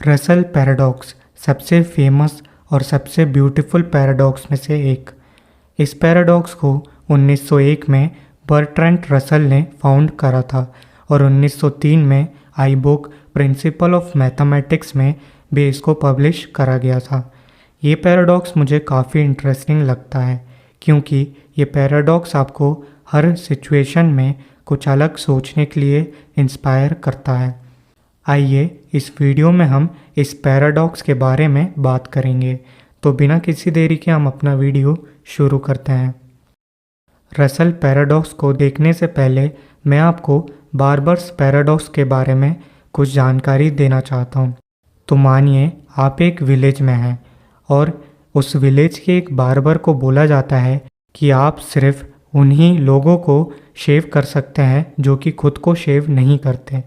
Russell paradox सबसे famous और सबसे ब्यूटीफुल पैराडॉक्स में से एक। इस पैराडॉक्स को 1901 में बर्ट्रैंड रसल ने फाउंड करा था और 1903 में I book principle of mathematics में भी इसको पब्लिश करा गया था। ये पैराडॉक्स मुझे काफ़ी इंटरेस्टिंग लगता है क्योंकि ये पैराडॉक्स आपको हर सिचुएशन में कुछ अलग सोचने के लिए इंस्पायर करता है। आइए इस वीडियो में हम इस पैराडॉक्स के बारे में बात करेंगे। तो बिना किसी देरी के हम अपना वीडियो शुरू करते हैं। रसल पैराडॉक्स को देखने से पहले मैं आपको बार्बर्स पैराडॉक्स के बारे में कुछ जानकारी देना चाहता हूँ। तो मानिए आप एक विलेज में हैं और उस विलेज के एक बार्बर को बोला जाता है कि आप सिर्फ उन्हीं लोगों को शेव कर सकते हैं जो कि खुद को शेव नहीं करते।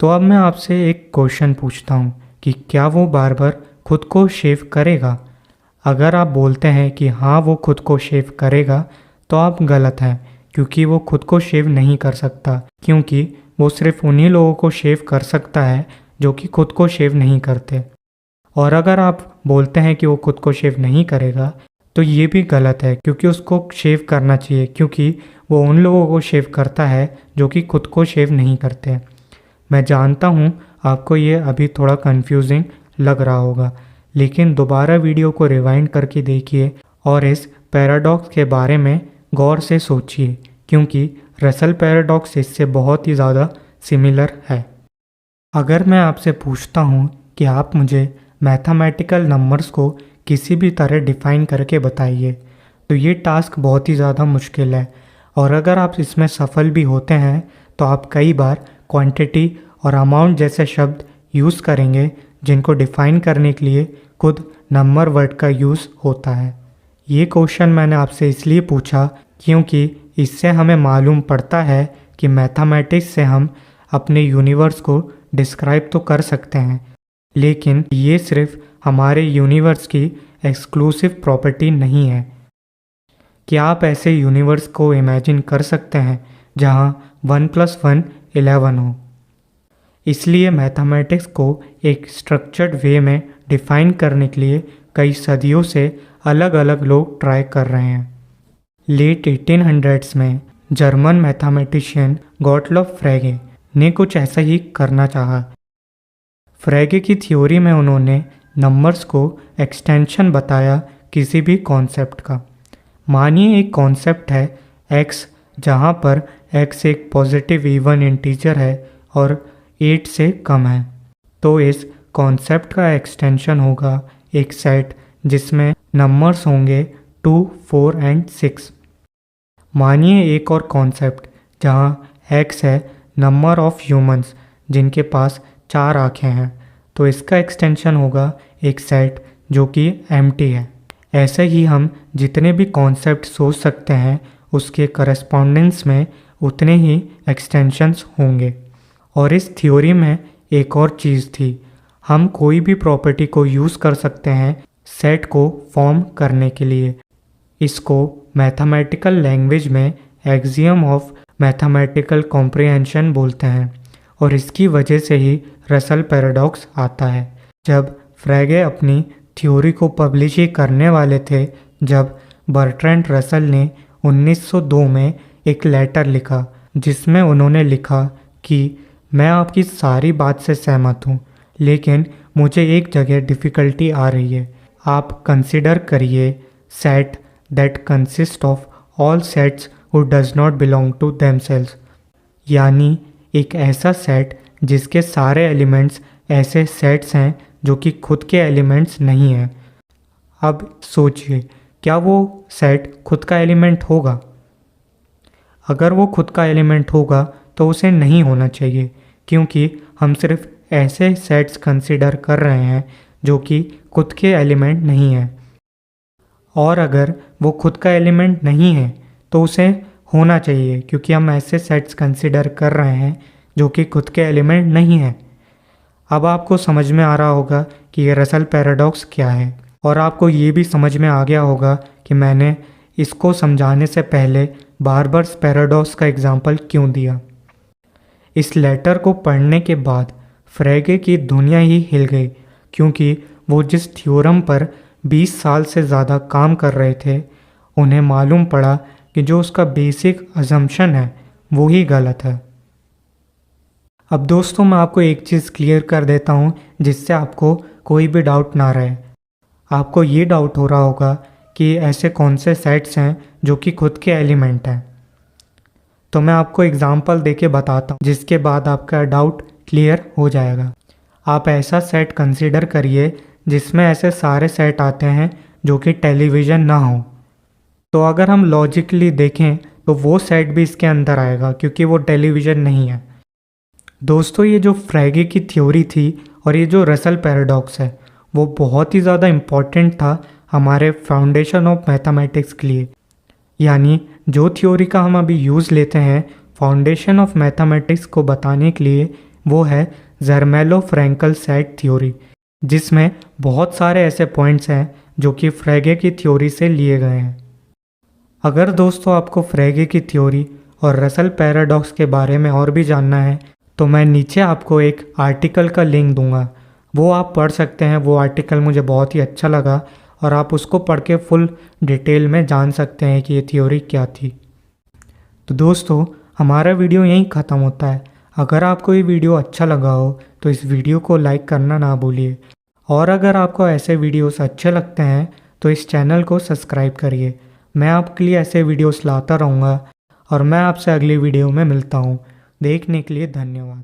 तो अब मैं आपसे एक क्वेश्चन पूछता हूँ कि क्या वो बार्बर खुद को शेव करेगा? अगर आप बोलते हैं कि हाँ वो खुद को शेव करेगा तो आप गलत हैं, क्योंकि वो खुद को शेव नहीं कर सकता, क्योंकि वो सिर्फ उन्हीं लोगों को शेव कर सकता है जो कि खुद को शेव नहीं करते। और अगर आप बोलते हैं कि वो खुद को शेव नहीं करेगा तो ये भी गलत है, क्योंकि उसको शेव करना चाहिए, क्योंकि वो उन लोगों को शेव करता है जो कि खुद को शेव नहीं करते। मैं जानता हूँ आपको ये अभी थोड़ा कंफ्यूजिंग लग रहा होगा, लेकिन दोबारा वीडियो को रिवाइंड करके देखिए और इस पैराडॉक्स के बारे में गौर से सोचिए, क्योंकि रसल पैराडॉक्स इससे बहुत ही ज़्यादा सिमिलर है। अगर मैं आपसे पूछता हूँ कि आप मुझे मैथमेटिकल नंबर्स को किसी भी तरह डिफ़ाइन करके बताइए, तो ये टास्क बहुत ही ज़्यादा मुश्किल है। और अगर आप इसमें सफल भी होते हैं तो आप कई बार क्वांटिटी और अमाउंट जैसे शब्द यूज़ करेंगे जिनको डिफ़ाइन करने के लिए खुद नंबर वर्ड का यूज़ होता है। ये क्वेश्चन मैंने आपसे इसलिए पूछा क्योंकि इससे हमें मालूम पड़ता है कि मैथमेटिक्स से हम अपने यूनिवर्स को डिस्क्राइब तो कर सकते हैं, लेकिन ये सिर्फ हमारे यूनिवर्स की एक्सक्लूसिव प्रॉपर्टी नहीं है। क्या आप ऐसे यूनिवर्स को इमेजिन कर सकते हैं जहां 1 + 1 11 हो? इसलिए मैथमेटिक्स को एक स्ट्रक्चर्ड वे में डिफ़ाइन करने के लिए कई सदियों से अलग अलग लोग ट्राई कर रहे हैं। लेट 1800s में जर्मन मैथमेटिशियन गॉटलोब फ्रेगे ने कुछ ऐसा ही करना चाहा। फ्रेगे की थ्योरी में उन्होंने नंबर्स को एक्सटेंशन बताया किसी भी कॉन्सेप्ट का। मानिए एक कॉन्सेप्ट है x, जहाँ पर x एक पॉजिटिव इवन इंटीजर है और 8 से कम है, तो इस कॉन्सेप्ट का एक्सटेंशन होगा एक सेट जिसमें नंबर्स होंगे 2, 4 और 6। मानिए एक और कॉन्सेप्ट जहाँ x है नंबर ऑफ ह्यूमंस जिनके पास 4 आँखें हैं, तो इसका एक्सटेंशन होगा एक सेट जो कि एम्प्टी है। ऐसे ही हम जितने भी कॉन्सेप्ट सोच सकते हैं उसके करस्पॉन्डेंस में उतने ही एक्सटेंशंस होंगे। और इस थ्योरी में एक और चीज़ थी, हम कोई भी प्रॉपर्टी को यूज़ कर सकते हैं सेट को फॉर्म करने के लिए। इसको मैथमेटिकल लैंग्वेज में एक्सियम ऑफ मैथमेटिकल कॉम्प्रिहेंशन बोलते हैं, और इसकी वजह से ही रसल पैराडॉक्स आता है। जब फ्रेगे अपनी थ्योरी को पब्लिश ही करने वाले थे, जब बर्ट्रैंड रसल ने 1902 में एक लेटर लिखा जिसमें उन्होंने लिखा कि मैं आपकी सारी बात से सहमत हूँ, लेकिन मुझे एक जगह डिफ़िकल्टी आ रही है। आप कंसिडर करिए set that consist of all sets who does not belong to themselves, यानी एक ऐसा सेट जिसके सारे एलिमेंट्स ऐसे सेट्स हैं जो कि खुद के एलिमेंट्स नहीं हैं। अब सोचिए, क्या वो सेट खुद का एलिमेंट होगा? अगर वो खुद का एलिमेंट होगा तो उसे नहीं होना चाहिए, क्योंकि हम सिर्फ ऐसे सेट्स कंसिडर कर रहे हैं जो कि खुद के एलिमेंट नहीं हैं। और अगर वो खुद का एलिमेंट नहीं है तो उसे होना चाहिए, क्योंकि हम ऐसे सेट्स कंसिडर कर रहे हैं जो कि खुद के एलिमेंट नहीं हैं। अब आपको समझ में आ रहा होगा कि ये रसल पैराडॉक्स क्या है, और आपको ये भी समझ में आ गया होगा कि मैंने इसको समझाने से पहले बार्बर्स पैराडॉक्स का एग्जाम्पल क्यों दिया। इस लेटर को पढ़ने के बाद फ्रेगे की दुनिया ही हिल गई, क्योंकि वो जिस थ्योरम पर 20 साल से ज़्यादा काम कर रहे थे, उन्हें मालूम पड़ा कि जो उसका बेसिक अजम्पशन है वो ही गलत है। अब दोस्तों मैं आपको एक चीज़ क्लियर कर देता हूँ जिससे आपको कोई भी डाउट ना रहे। आपको ये डाउट हो रहा होगा कि ऐसे कौन से सेट्स हैं जो कि खुद के एलिमेंट हैं। तो मैं आपको एग्जांपल देके बताता हूँ, जिसके बाद आपका डाउट क्लियर हो जाएगा। आप ऐसा सेट कंसीडर करिए जिसमें ऐसे सारे सेट आते हैं जो कि टेलीविज़न ना हो। तो अगर हम लॉजिकली देखें तो वो सेट भी इसके अंदर आएगा, क्योंकि वो टेलीविज़न नहीं है। दोस्तों ये जो फ्रेगे की थ्योरी थी और ये जो रसल पैराडॉक्स है, वो बहुत ही ज़्यादा इम्पॉर्टेंट था हमारे फाउंडेशन ऑफ मैथमेटिक्स के लिए। यानी जो थ्योरी का हम अभी यूज़ लेते हैं फाउंडेशन ऑफ मैथमेटिक्स को बताने के लिए, वो है ज़र्मेलो-फ्रैंकल सेट थ्योरी, जिसमें बहुत सारे ऐसे पॉइंट्स हैं जो कि फ्रेगे की थ्योरी से लिए गए हैं। अगर दोस्तों आपको फ्रेगे की थ्योरी और रसल पैराडॉक्स के बारे में और भी जानना है तो मैं नीचे आपको एक आर्टिकल का लिंक दूंगा, वो आप पढ़ सकते हैं। वो आर्टिकल मुझे बहुत ही अच्छा लगा और आप उसको पढ़ के फुल डिटेल में जान सकते हैं कि ये थ्योरी क्या थी। तो दोस्तों हमारा वीडियो यहीं ख़त्म होता है। अगर आपको ये वीडियो अच्छा लगा हो तो इस वीडियो को लाइक करना ना भूलिए, और अगर आपको ऐसे वीडियोस अच्छे लगते हैं तो इस चैनल को सब्सक्राइब करिए। मैं आपके लिए ऐसे वीडियोस लाता रहूँगा और मैं आपसे अगली वीडियो में मिलता हूँ। देखने के लिए धन्यवाद।